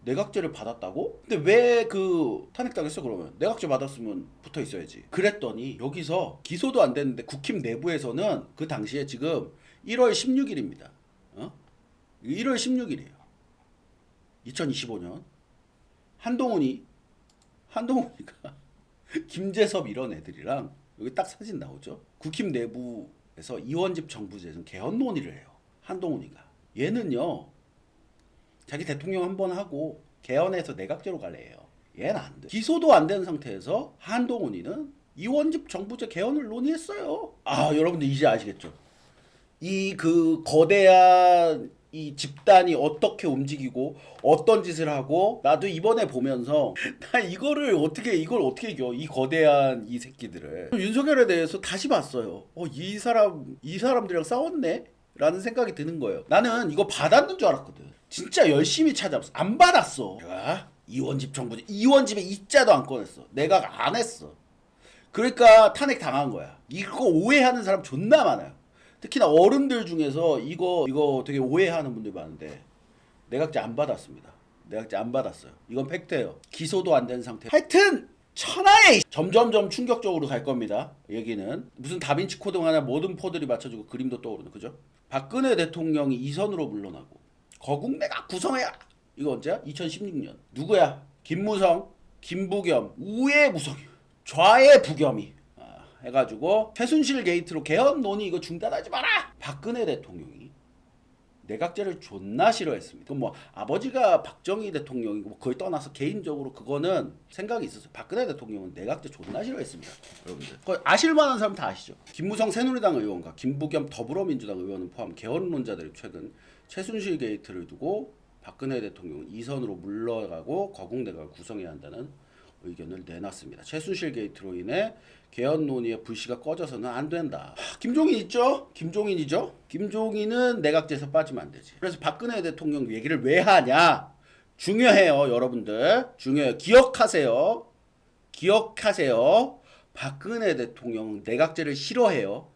내각제를 받았다고? 근데 왜 그 탄핵당했어 그러면? 내각제 받았으면 붙어 있어야지. 그랬더니 여기서 기소도 안 됐는데 국힘 내부에서는 그 당시에 지금 1월 16일입니다. 1월 16일이에요. 2025년 한동훈이가 김재섭 이런 애들이랑 여기 딱 사진 나오죠. 국힘 내부에서 이원집 정부제는 개헌 논의를 해요. 한동훈이가. 얘는요. 자기 대통령 한번 하고 개헌해서 내각제로 갈래 해요. 얘는 안 돼. 기소도 안 된 상태에서 한동훈이는 이원집 정부제 개헌을 논의했어요. 여러분들 이제 아시겠죠? 이 그 거대한 이 집단이 어떻게 움직이고 어떤 짓을 하고 나도 이번에 보면서 나 이걸 어떻게 이겨 이 거대한 이 새끼들을. 윤석열에 대해서 다시 봤어요. 이 사람들이랑 싸웠네 라는 생각이 드는 거예요. 나는 이거 받았는 줄 알았거든. 진짜 열심히 찾아봤어. 안 받았어. 내가 이원집 정부제 이원집에 이자도 안 꺼냈어. 내가 안 했어. 그러니까 탄핵 당한 거야. 이거 오해하는 사람 존나 많아요. 특히나 어른들 중에서 이거 되게 오해하는 분들 많은데 내각제 안 받았습니다. 내각제 안 받았어요. 이건 팩트예요. 기소도 안 된 상태. 하여튼 천하에 점점점 충격적으로 갈 겁니다. 얘기는 무슨 다빈치 코드 하나 모든 포들이 맞춰지고 그림도 떠오르는 그죠? 박근혜 대통령이 이선으로 물러나고 거국내각 구성해야. 이거 언제야? 2016년. 누구야? 김무성, 김부겸, 우의 무성이, 좌의 부겸이 해가지고 최순실 게이트로 개헌 논의 이거 중단하지 마라. 박근혜 대통령이 내각제를 존나 싫어했습니다. 그럼 뭐 아버지가 박정희 대통령이고 뭐 그걸 떠나서 개인적으로 그거는 생각이 있었어요. 박근혜 대통령은 내각제 존나 싫어했습니다. 여러분들 그거 아실만한 사람 다 아시죠? 김무성 새누리당 의원과 김부겸 더불어민주당 의원은 포함 개헌론자들이 최근 최순실 게이트를 두고 박근혜 대통령은 이선으로 물러가고 거국내각을 구성해야 한다는 의견을 내놨습니다. 최순실 게이트로 인해 개헌 논의의 불씨가 꺼져서는 안 된다. 김종인 있죠? 김종인이죠? 김종인은 내각제에서 빠지면 안 되지. 그래서 박근혜 대통령 얘기를 왜 하냐? 중요해요, 여러분들. 중요해요. 기억하세요. 박근혜 대통령 내각제를 싫어해요.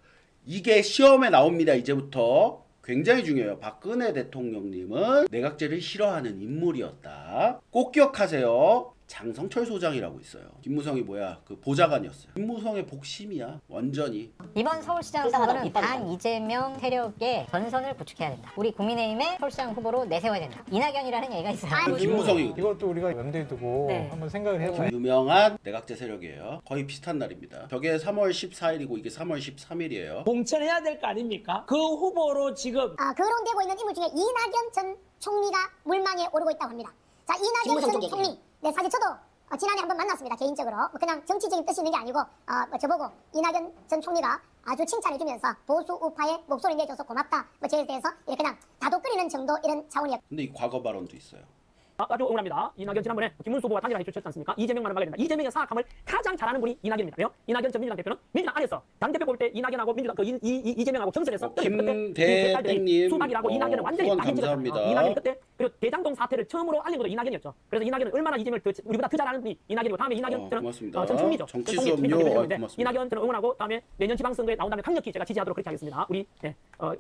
이게 시험에 나옵니다, 이제부터. 굉장히 중요해요. 박근혜 대통령님은 내각제를 싫어하는 인물이었다. 꼭 기억하세요. 장성철 소장이라고 있어요. 김무성이 그 보좌관이었어요. 김무성의 복심이야. 완전히. 이번 서울시장 선거는 반 이재명 세력의 전선을 구축해야 된다. 우리 국민의힘의 서울시장 후보로 내세워야 된다. 이낙연이라는 얘기가 있어요. 김무성이 이것도 우리가 염두에 두고 한번 생각을 해봐야 유명한 내각제 세력이에요. 거의 비슷한 날입니다. 저게 3월 14일이고 이게 3월 13일이에요. 공천해야 될 거 아닙니까? 그 후보로 지금 거론되고 있는 인물 중에 이낙연 전 총리가 물망에 오르고 있다고 합니다. 자, 이낙연 전 총리. 네, 사실 저도 지난해 한번 만났습니다. 개인적으로. 그냥 정치적인 뜻이 있는 게 아니고 저보고 이낙연 전 총리가 아주 칭찬해주면서 보수 우파의 목소리 내줘서 고맙다. 저에 대해서 이렇게 그냥 다독거리는 정도 이런 차원이었습니다. 근데 이 과거 발언도 있어요. 아주 억울합니다. 이낙연 지난번에 김문수 후보가 단일화 해주셨지 않습니까? 이재명만을 막아야 된다. 이재명의 사악함을 가장 잘하는 분이 이낙연입니다. 왜요? 이낙연 전 민주당 대표는 민주당 안에서 당대표 뽑을 때 이낙연하고 민주당 이재명하고 경선에서 김대땡님 수박이라고 이낙연을 완전히 후원 많이 감사합니다. 찍었잖아요. 이낙연이 그때 그리고 대장동 사태를 처음으로 알린 것도 이낙연이었죠. 그래서 이낙연은 얼마나 이재명을 우리보다 더 잘하는 분이 이낙연이고 다음에 이낙연 고맙습니다. 전 총리죠. 정치수업료 고맙습니다. 이낙연 저는 응원하고 다음에 내년 지방선거에 나온다면 강력히 제가 지지하도록 그렇게 하겠습니다. 우리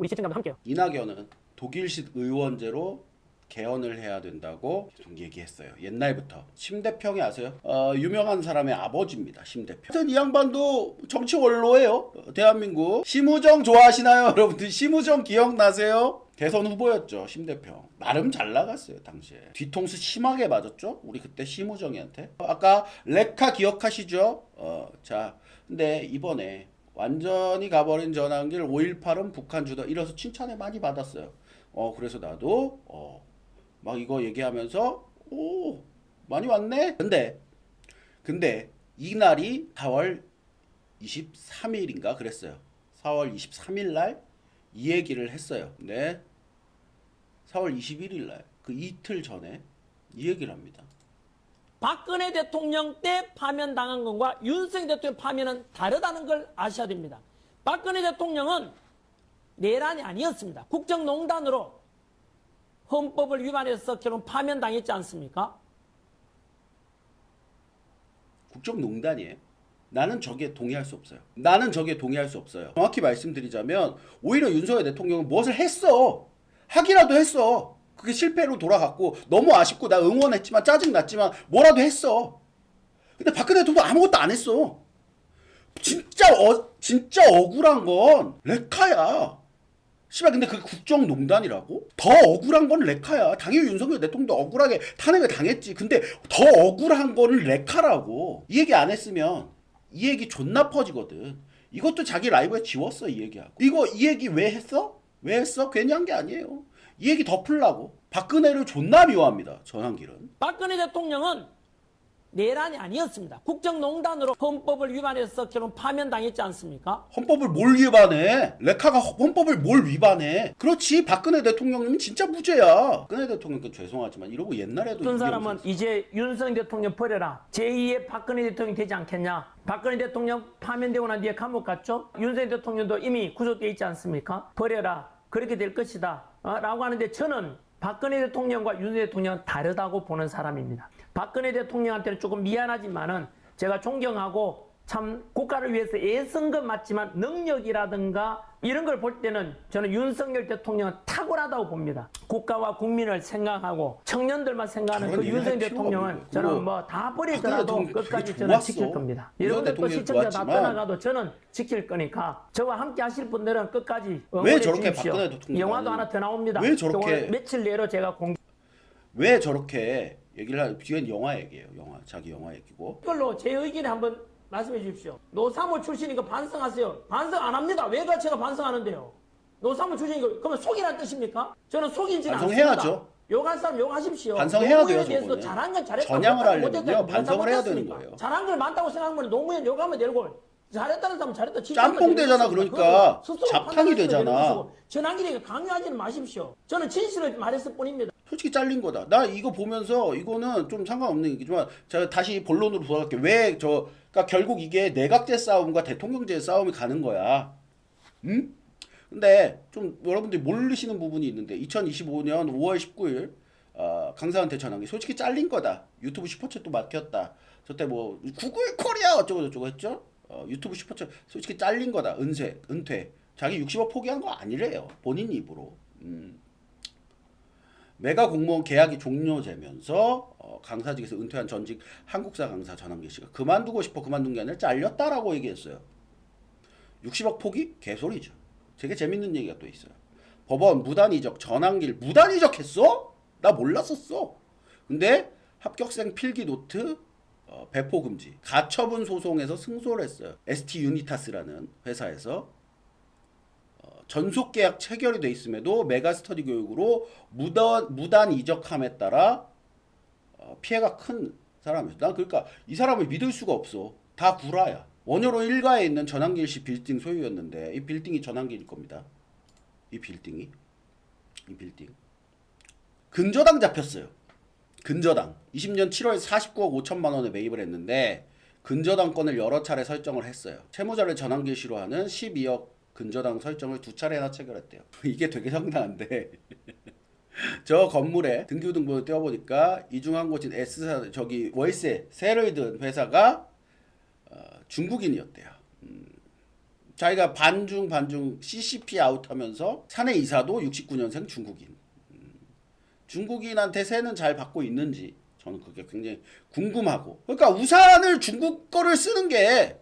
시청자분들 함께요. 이낙연은 독일식 의원제로 개헌을 해야 된다고 계속 얘기했어요. 옛날부터. 심대평이 아세요? 유명한 사람의 아버지입니다. 심대평. 하여튼 이 양반도 정치 원로예요. 대한민국. 심우정 좋아하시나요? 여러분들 심우정 기억나세요? 대선 후보였죠. 심대평. 나름 잘 나갔어요. 당시에. 뒤통수 심하게 맞았죠. 우리 그때 심우정이한테. 아까 레카 기억하시죠? 자, 근데 이번에 완전히 가버린 전환길 5.18은 북한 주다 이래서 칭찬을 많이 받았어요. 그래서 나도 막 이거 얘기하면서 오 많이 왔네. 근데 이날이 4월 23일인가 그랬어요. 4월 23일 날 이 얘기를 했어요. 근데 4월 21일 날 그 이틀 전에 이 얘기를 합니다. 박근혜 대통령 때 파면당한 것과 윤석열 대통령 파면은 다르다는 걸 아셔야 됩니다. 박근혜 대통령은 내란이 아니었습니다. 국정농단으로 헌법을 위반해서 결국 파면당했지 않습니까? 국정농단이에요. 나는 저기에 동의할 수 없어요. 나는 저기에 동의할 수 없어요. 정확히 말씀드리자면 오히려 윤석열 대통령은 무엇을 했어. 하기라도 했어. 그게 실패로 돌아갔고 너무 아쉽고 나 응원했지만 짜증났지만 뭐라도 했어. 근데 박근혜 대통령 아무것도 안 했어. 진짜 억울한 건 레카야. 씨발 근데 그게 국정농단이라고? 더 억울한 건 레카야. 당연히 윤석열 대통령도 억울하게 탄핵을 당했지. 근데 더 억울한 거는 레카라고. 이 얘기 안 했으면 이 얘기 존나 퍼지거든. 이것도 자기 라이브에 지웠어 이 얘기하고. 이 얘기 왜 했어? 왜 했어? 괜히 한 게 아니에요. 이 얘기 덮으려고. 박근혜를 존나 미워합니다. 전환길은. 박근혜 대통령은 내란이 아니었습니다. 국정농단으로 헌법을 위반해서 결국 파면당했지 않습니까? 헌법을 뭘 위반해? 레카가 헌법을 뭘 위반해? 그렇지. 박근혜 대통령님은 진짜 무죄야. 박근혜 대통령께 죄송하지만 이러고 옛날에도 어떤 사람은 이제 윤석열 대통령 버려라. 제2의 박근혜 대통령이 되지 않겠냐. 박근혜 대통령 파면되고 난 뒤에 감옥 갔죠. 윤석열 대통령도 이미 구속돼 있지 않습니까? 버려라. 그렇게 될 것이다. 라고 하는데 저는 박근혜 대통령과 윤석열 대통령은 다르다고 보는 사람입니다. 박근혜 대통령한테는 조금 미안하지만은 제가 존경하고 참 국가를 위해서 애쓴 건 맞지만 능력이라든가 이런 걸 볼 때는 저는 윤석열 대통령은 탁월하다고 봅니다. 국가와 국민을 생각하고 청년들만 생각하는 그 윤석열 대통령은 저는 뭐 다 버리더라도 끝까지 저는 지킬 겁니다. 여러분들 또 시청자 다 떠나가도 저는 지킬 거니까 저와 함께 하실 분들은 끝까지 왜 저렇게 박근혜 대통령 영화도 하나 더 나옵니다. 왜 저렇게 며칠 내로 제가 왜 저렇게 얘기를 하는 뒤엔 영화 얘기예요. 자기 영화 얘기고. 이걸로 제 의견을 한번 말씀해 주십시오. 노사모 출신이니까 반성하세요. 반성 안 합니다. 왜 제가 반성하는데요? 노사모 출신이니까 그러면 속이란 뜻입니까? 저는 속이지는 않습니다. 반성해야죠. 욕할 사람 욕하십시오. 반성해야 돼요. 대해서 저거는. 잘한 건 잘했다. 전향을 하려면요. 못했다. 반성을 해야 되는 못했습니까? 거예요. 잘한 걸 많다고 생각하면 노무현 욕하면 되고 잘했다는 사람은 잘했다. 짬뽕 되잖아. 그러니까 스스로 잡탕이 판단하시면 되는 되잖아. 것이고 전환길에게 강요하지는 마십시오. 저는 진실을 말했을 뿐입니다. 솔직히 잘린 거다. 나 이거 보면서 이거는 좀 상관없는 얘기지만 제가 다시 본론으로 돌아갈게. 그러니까 결국 이게 내각제 싸움과 대통령제 싸움이 가는 거야. 응? 근데 좀 여러분들이 모르시는 부분이 있는데 2025년 5월 19일 강사한테 전한 게 솔직히 잘린 거다. 유튜브 슈퍼챗도 막혔다. 저때 뭐 구글 코리아 어쩌고 저쩌고 했죠. 유튜브 슈퍼챗 솔직히 잘린 거다. 은퇴. 자기 60억 포기한 거 아니래요. 본인 입으로. 메가 공무원 계약이 종료되면서 강사직에서 은퇴한 전직 한국사 강사 전환길 씨가 그만두고 싶어 그만둔 게 아니라 잘렸다라고 얘기했어요. 60억 포기? 개소리죠. 되게 재밌는 얘기가 또 있어요. 법원 무단이적 전환길 무단이적 했어? 나 몰랐었어. 근데 합격생 필기 노트 배포 금지. 가처분 소송에서 승소를 했어요. ST 유니타스라는 회사에서 전속 계약 체결이 돼 있음에도 메가스터디 교육으로 무단 이적함에 따라 피해가 큰 사람이었어. 난 그러니까 이 사람을 믿을 수가 없어. 다 구라야. 원효로 1가에 있는 전환길 씨 빌딩 소유였는데 이 빌딩이 전환길일 겁니다. 이 빌딩. 근저당 잡혔어요. 근저당. 20년 7월 49억 5천만 원에 매입을 했는데 근저당권을 여러 차례 설정을 했어요. 채무자를 전환길 씨로 하는 12억 근저당 설정을 2차례나 체결했대요. 이게 되게 상당한데 저 건물에 등기부등본을 떼어보니까 이중한 곳인 S사 월세 세를 든 회사가 중국인이었대요. 자기가 반중 CCP 아웃하면서 사내 이사도 69년생 중국인. 중국인한테 세는 잘 받고 있는지 저는 그게 굉장히 궁금하고. 그러니까 우산을 중국 거를 쓰는 게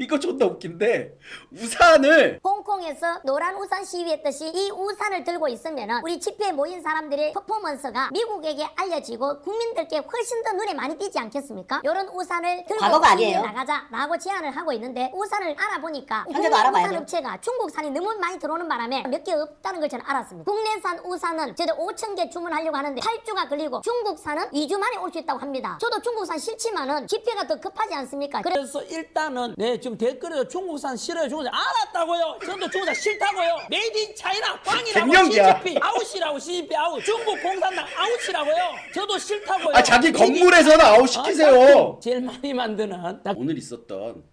이거 존나 웃긴데 우산을 홍콩에서 노란 우산 시위했듯이 이 우산을 들고 있으면 우리 집회에 모인 사람들의 퍼포먼스가 미국에게 알려지고 국민들께 훨씬 더 눈에 많이 띄지 않겠습니까? 이런 우산을 들고 과거가 시위에 아니에요. 나가자라고 제안을 하고 있는데 우산을 알아보니까 현재도 국내 알아봐야 우산 돼요. 업체가 중국산이 너무 많이 들어오는 바람에 몇 개 없다는 걸 저는 알았습니다. 국내산 우산은 저도 5,000개 주문하려고 하는데 8주가 걸리고 중국산은 2주 만에 올 수 있다고 합니다. 저도 중국산 싫지만은 집회가 더 급하지 않습니까? 그래서 일단은 네 지금 댓글에서 중국산 싫어요. 중국산 알았다고요. 저도 중국산 싫다고요. 메이드 인 차이나 꽝이라고 갱년기야. CGP 아웃이라고 CGP 아웃. 중국 공산당 아웃이라고요. 저도 싫다고요. 아 자기 건물에서는 아웃 시키세요. 제일 많이 만드는 오늘 있었던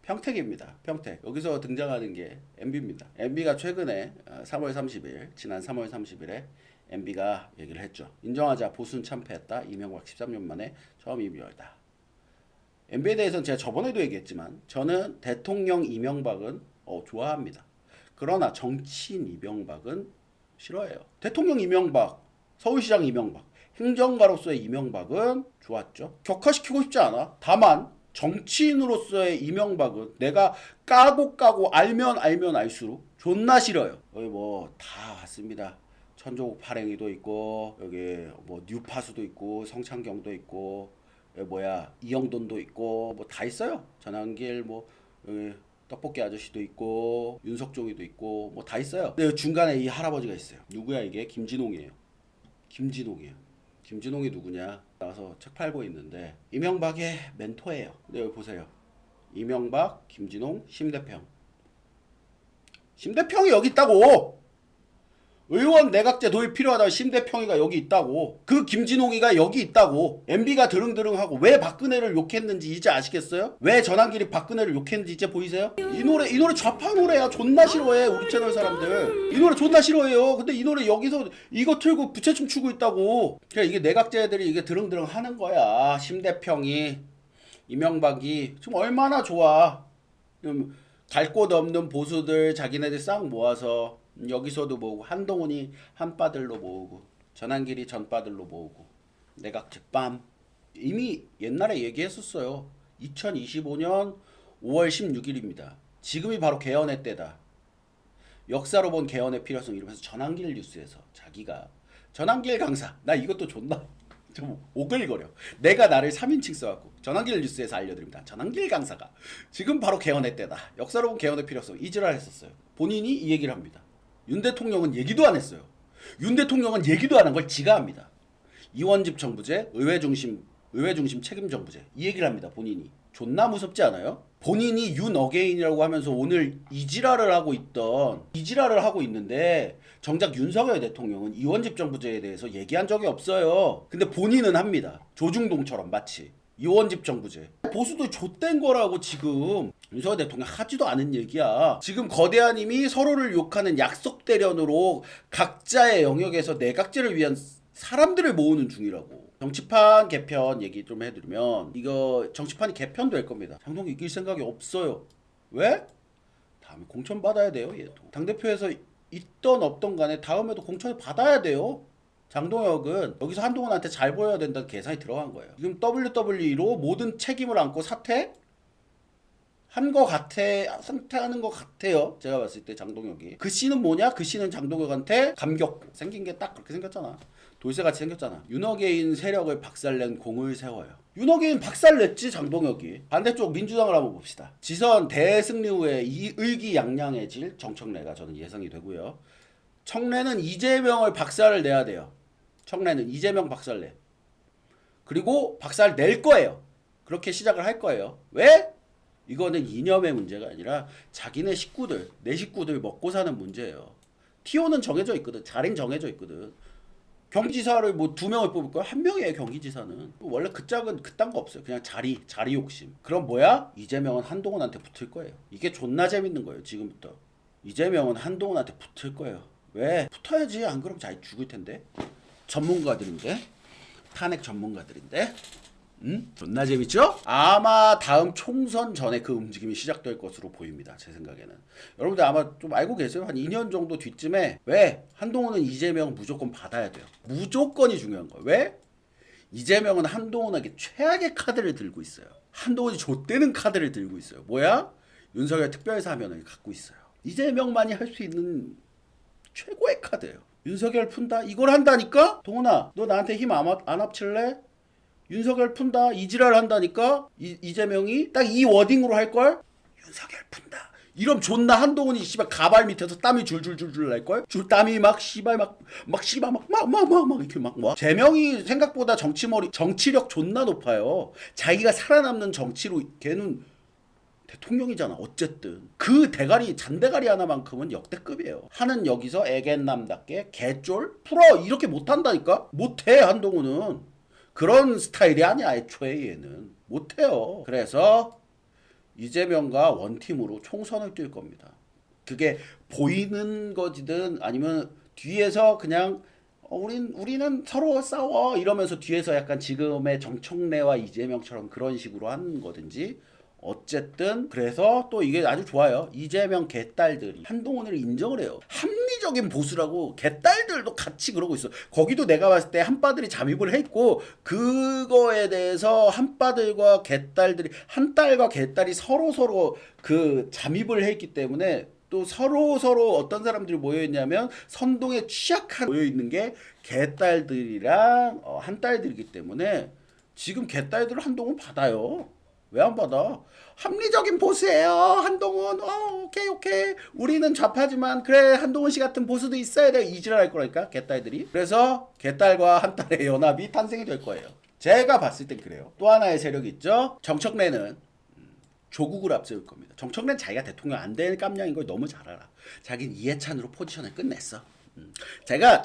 평택입니다. 평택. 여기서 등장하는 게 MB입니다. MB가 최근에 3월 30일, 지난 3월 30일에 MB가 얘기를 했죠. 인정하자 보수는 참패했다. 이명박 13년 만에 처음 입이 열다. MB에 대해서는 제가 저번에도 얘기했지만 저는 대통령 이명박은 좋아합니다. 그러나 정치인 이명박은 싫어해요. 대통령 이명박, 서울시장 이명박, 행정가로서의 이명박은 좋았죠. 격화시키고 싶지 않아. 다만 정치인으로서의 이명박은 내가 까고 알면 알수록 존나 싫어요. 여기 뭐 다 왔습니다. 천조국 발행이도 있고 여기 뭐 뉴파수도 있고 성창경도 있고 이영돈도 있고 뭐 다 있어요. 전환길 뭐 여기 떡볶이 아저씨도 있고 윤석종이도 있고 뭐 다 있어요. 근데 중간에 이 할아버지가 있어요. 누구야 이게? 김진홍이에요. 김진홍이 누구냐? 나와서 책 팔고 있는데 이명박의 멘토예요. 근데 여기 보세요. 이명박, 김진홍, 심대평. 심대평이 여기 있다고. 의원 내각제 도입 필요하다고 심대평이가 여기 있다고. 그 김진홍이가 여기 있다고. MB가 드릉드릉하고 왜 박근혜를 욕했는지 이제 아시겠어요? 왜 전환길이 박근혜를 욕했는지 이제 보이세요? 이 노래 좌파 노래야. 존나 싫어해 우리 채널 사람들. 이 노래 존나 싫어해요. 근데 이 노래 여기서 이거 틀고 부채춤 추고 있다고. 그러니까 이게 내각제 애들이 이게 드릉드릉 하는 거야. 심대평이 이명박이 지금 얼마나 좋아. 갈 곳 없는 보수들 자기네들 싹 모아서 여기서도 모으고 한동훈이 한바들로 모으고 전환길이 전바들로 모으고 내각제 빰. 이미 옛날에 얘기했었어요. 2025년 5월 16일입니다. 지금이 바로 개헌의 때다. 역사로 본 개헌의 필요성 이러면서 전환길 뉴스에서 자기가 전환길 강사 나 이것도 존나 좀 오글거려. 내가 나를 3인칭 써갖고 전환길 뉴스에서 알려드립니다. 전환길 강사가 지금 바로 개헌의 때다. 역사로 본 개헌의 필요성 이지랄 했었어요. 본인이 이 얘기를 합니다. 윤 대통령은 얘기도 안 했어요. 윤 대통령은 얘기도 안 한 걸 지가 합니다. 이원집 정부제, 의회 중심 책임 정부제 이 얘기를 합니다. 본인이. 존나 무섭지 않아요? 본인이 윤 어게인이라고 하면서 오늘 이지랄을 하고 있는데 정작 윤석열 대통령은 이원집 정부제에 대해서 얘기한 적이 없어요. 근데 본인은 합니다. 조중동처럼 마치. 이원집 정부제. 보수도 좆된 거라고 지금. 윤석열 대통령 하지도 않은 얘기야. 지금 거대한 힘이 서로를 욕하는 약속 대련으로 각자의 영역에서 내각제를 위한 사람들을 모으는 중이라고. 정치판 개편 얘기 좀 해드리면 이거 정치판이 개편될 겁니다. 장동혁 이길 생각이 없어요. 왜? 다음에 공천 받아야 돼요. 얘도. 당대표에서 있던 없던 간에 다음에도 공천을 받아야 돼요. 장동혁은 여기서 한동훈한테 잘 보여야 된다는 계산이 들어간 거예요. 지금 WWE로 모든 책임을 안고 사퇴하는 것 같아요. 제가 봤을 때 장동혁이. 그 씨는 뭐냐? 그 씨는 장동혁한테 감격. 생긴 게 딱 그렇게 생겼잖아. 돌쇠같이 생겼잖아. 윤어게인 세력을 박살낸 공을 세워요. 윤어게인 박살냈지 장동혁이. 반대쪽 민주당을 한번 봅시다. 지선 대승리 후에 이 의기양양해질 정청래가 저는 예상이 되고요. 청래는 이재명을 박살을 내야 돼요. 청래는 이재명 박살내. 그리고 박살 낼 거예요. 그렇게 시작을 할 거예요. 왜? 이거는 이념의 문제가 아니라 자기네 식구들, 내 식구들 먹고 사는 문제예요. 티오는 정해져 있거든. 자리는 정해져 있거든. 경기지사를 뭐 2명을 뽑을 거야? 1명이에요 경기지사는. 원래 그 짝은 그딴 거 없어요. 그냥 자리 욕심. 그럼 뭐야? 이재명은 한동훈한테 붙을 거예요. 이게 존나 재밌는 거예요 지금부터. 이재명은 한동훈한테 붙을 거예요. 왜? 붙어야지. 안 그러면 잘 죽을 텐데. 전문가들인데. 탄핵 전문가들인데. 존나 재밌죠? 아마 다음 총선 전에 그 움직임이 시작될 것으로 보입니다. 제 생각에는. 여러분들 아마 좀 알고 계세요? 한 2년 정도 뒤쯤에 왜? 한동훈은 이재명 무조건 받아야 돼요. 무조건이 중요한 거예요. 왜? 이재명은 한동훈에게 최악의 카드를 들고 있어요. 한동훈이 좆되는 카드를 들고 있어요. 뭐야? 윤석열 특별사면을 갖고 있어요. 이재명만이 할 수 있는 최고의 카드예요. 윤석열 푼다? 이걸 한다니까? 동훈아, 너 나한테 힘 안 합칠래? 윤석열 푼다? 이지랄 한다니까? 이재명이 딱 이 워딩으로 할걸? 윤석열 푼다. 이러면 존나 한동훈이 씨발 가발 밑에서 땀이 줄줄줄줄 날걸? 땀이 막 씨발 막 씨발 막 이렇게 막 재명이 생각보다 정치력 존나 높아요. 자기가 살아남는 정치로 걔는 대통령이잖아. 어쨌든 그 대가리 잔대가리 하나만큼은 역대급이에요. 하는 여기서 애견남답게 개쫄 풀어 이렇게 못한다니까? 못해. 한동훈은 그런 스타일이 아니야. 애초에 얘는 못해요. 그래서 이재명과 원팀으로 총선을 뛸 겁니다. 그게 보이는 거지든 아니면 뒤에서 그냥 우리는 서로 싸워 이러면서 뒤에서 약간 지금의 정청래와 이재명처럼 그런 식으로 하는 거든지 어쨌든 그래서 또 이게 아주 좋아요. 이재명 개딸들이 한동훈을 인정을 해요. 합리적인 보수라고 개딸들도 같이 그러고 있어. 거기도 내가 봤을 때 한빠들이 잠입을 했고 그거에 대해서 한빠들과 개딸들이 한딸과 개딸이 서로 그 잠입을 했기 때문에 또 서로 어떤 사람들이 모여 있냐면 선동에 취약한 모여 있는 게 개딸들이랑 한딸들이기 때문에 지금 개딸들을 한동훈 받아요. 왜 안 받아? 합리적인 보수예요. 한동훈. 오케이. 우리는 좌파지만 그래 한동훈 씨 같은 보수도 있어야 돼. 이지랄 할 거라니까 개딸들이. 그래서 개딸과 한딸의 연합이 탄생이 될 거예요. 제가 봤을 땐 그래요. 또 하나의 세력이 있죠. 정청래는 조국을 앞세울 겁니다. 정청래는 자기가 대통령 안 될 깜냥인 걸 너무 잘 알아. 자기는 이해찬으로 포지션을 끝냈어. 자기가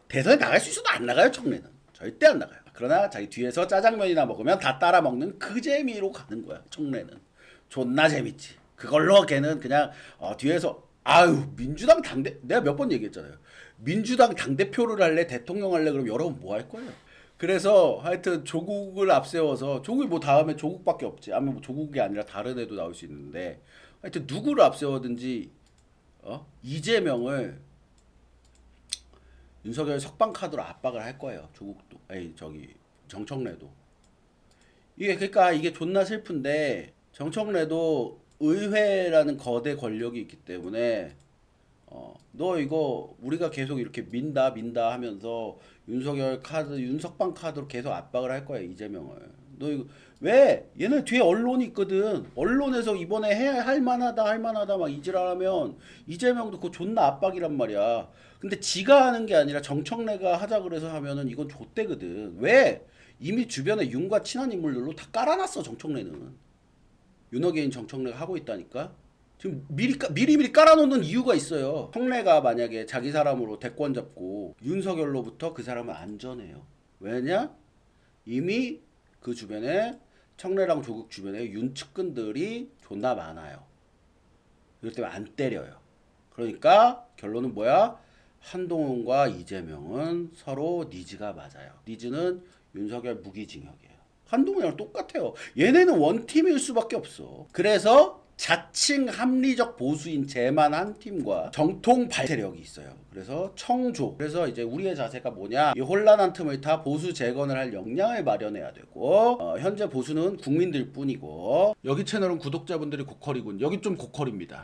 대선에 나갈 수 있어도 안 나가요. 청래는 절대 안 나가요. 그러나 자기 뒤에서 짜장면이나 먹으면 다 따라 먹는 그 재미로 가는 거야. 청래는 존나 재밌지. 그걸로 걔는 그냥 뒤에서 민주당 당대 내가 몇 번 얘기했잖아요. 민주당 당대표를 할래 대통령 할래 그럼 여러분 뭐 할 거예요. 그래서 하여튼 조국을 앞세워서 조국이 뭐 다음에 조국밖에 없지. 아니면 뭐 조국이 아니라 다른 애도 나올 수 있는데 하여튼 누구를 앞세워든지 이재명을 윤석열 석방 카드로 압박을 할 거예요. 조국도, 정청래도. 그러니까 이게 존나 슬픈데 정청래도 의회라는 거대 권력이 있기 때문에 너 이거 우리가 계속 이렇게 민다 하면서 윤석방 카드로 계속 압박을 할 거야 이재명을. 너 이거 왜? 얘네 뒤에 언론이 있거든. 언론에서 이번에 할 만하다 막 이지랄하면 이재명도 그거 존나 압박이란 말이야. 근데 지가 하는 게 아니라 정청래가 하자 그래서 하면은 이건 좆대거든. 왜? 이미 주변에 윤과 친한 인물들로 다 깔아놨어 정청래는. 윤호개인 정청래가 하고 있다니까. 지금 미리 깔아놓는 이유가 있어요. 청래가 만약에 자기 사람으로 대권 잡고 윤석열로부터 그 사람은 안전해요. 왜냐? 이미 그 주변에 청래랑 조국 주변에 윤 측근들이 존나 많아요. 그렇기 때문에 안 때려요. 그러니까 결론은 뭐야? 한동훈과 이재명은 서로 니즈가 맞아요. 니즈는 윤석열 무기징역이에요. 한동훈이랑 똑같아요. 얘네는 원팀일 수밖에 없어. 그래서 자칭 합리적 보수인 쟤만 한 팀과 정통 발세력이 있어요. 그래서 청조. 그래서 이제 우리의 자세가 뭐냐? 이 혼란한 틈을 타 보수 재건을 할 역량을 마련해야 되고 현재 보수는 국민들 뿐이고 여기 채널은 구독자분들이 고퀄이군. 여기 좀 고퀄입니다.